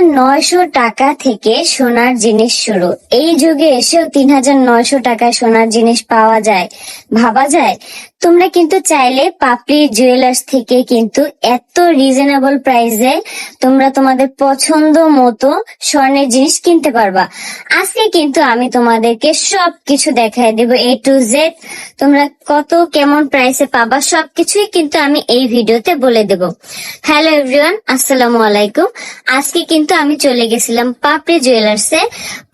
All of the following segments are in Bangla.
৩৯০০ টাকা থেকে সোনার জিনিস শুরু। এই যুগে এসেও ৩৯০০ টাকায় সোনার জিনিস পাওয়া যায়, ভাবা যায়? তোমরা কিন্তু চাইলে পাপড়ি জুয়েলার্স থেকে কিন্তু এত রিজনেবল প্রাইসে তোমরা তোমাদের পছন্দ মতো স্বর্ণের জিনিস কিনতে পারবা। আজকে কিন্তু আমি তোমাদেরকে সবকিছু দেখায় দেব, A to Z। তোমরা কত কেমন প্রাইসে পাবা সবকিছুই কিন্তু আমি এই ভিডিওতে বলে দেব। হ্যালো এভরিওয়ান, আসসালামু আলাইকুম। আজকে কিন্তু আমি চলে গেছিলাম পাপড়ি জুয়েলার্সে।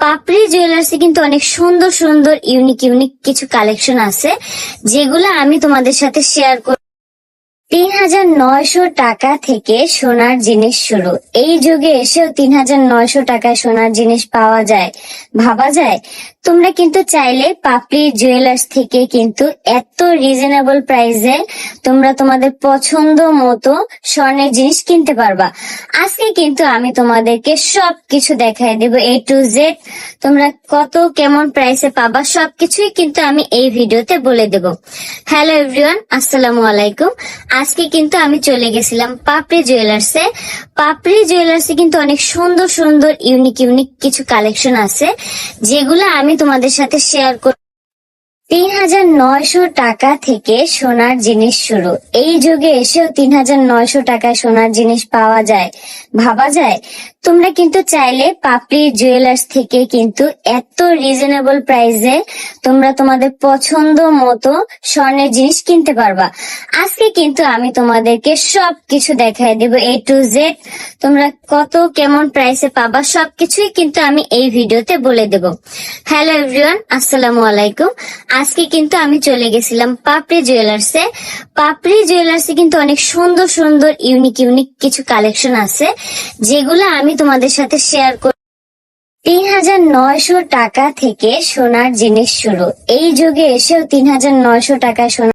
পাপড়ি জুয়েলার্সে কিন্তু অনেক সুন্দর সুন্দর ইউনিক কিছু কালেকশন আছে, যেগুলো আমি তোমাদের সাথে শেয়ার করব। ৩৯০০ টাকা থেকে সোনার জিনিস শুরু। এই যুগে এসেও ৩৯০০ টাকায় সোনার জিনিস পাওয়া যায়, ভাবা যায়? তোমরা কিন্তু চাইলে পাপড়ি জুয়েলার্স থেকে কিন্তু এত রিজনেবল প্রাইসে তোমরা তোমাদের পছন্দ মতো স্বর্ণের জিনিস কিনতে পারবা। আজকে কিন্তু আমি তোমাদেরকে সবকিছু দেখায় দেব, A to Z। তোমরা কত কেমন প্রাইসে পাবা সবকিছুই কিন্তু আমি এই ভিডিওতে বলে দেব। হ্যালো এভরিওয়ান, আসসালামু আলাইকুম। আজকে কিন্তু আমি চলে গেছিলাম পাপড়ি জুয়েলার্সে। পাপড়ি জুয়েলার্সে কিন্তু অনেক সুন্দর সুন্দর ইউনিক কিছু কালেকশন আছে, যেগুলো আমি তোমাদের সাথে শেয়ার করব। ৩৯০০ টাকা থেকে সোনার জিনিস শুরু। এই যুগে এসেও ৩৯০০ টাকায় সোনার জিনিস পাওয়া যায়, ভাবা যায়? তোমরা কিন্তু চাইলে পাপড়ি জুয়েলার্স থেকে কিন্তু এত রিজনেবল প্রাইসে তোমরা তোমাদের পছন্দ মতো স্বর্ণের জিনিস কিনতে পারবা। আজকে কিন্তু আমি তোমাদেরকে সবকিছু দেখায় দেব, A to Z। তোমরা কত কেমন প্রাইসে পাবা সবকিছুই কিন্তু আমি এই ভিডিওতে বলে দেব। হ্যালো এভরিওয়ান, আসসালামু আলাইকুম। আজকে কিন্তু আমি চলে গেছিলাম পাপড়ি জুয়েলার্সে। পাপড়ি জুয়েলার্সে কিন্তু অনেক সুন্দর সুন্দর ইউনিক কিছু কালেকশন আছে, যেগুলো আমি তোমাদের সাথে শেয়ার করব। ৩৯০০ টাকা থেকে সোনার জিনিস শুরু। এই যুগে এসেও ৩৯০০ টাকায় সোনা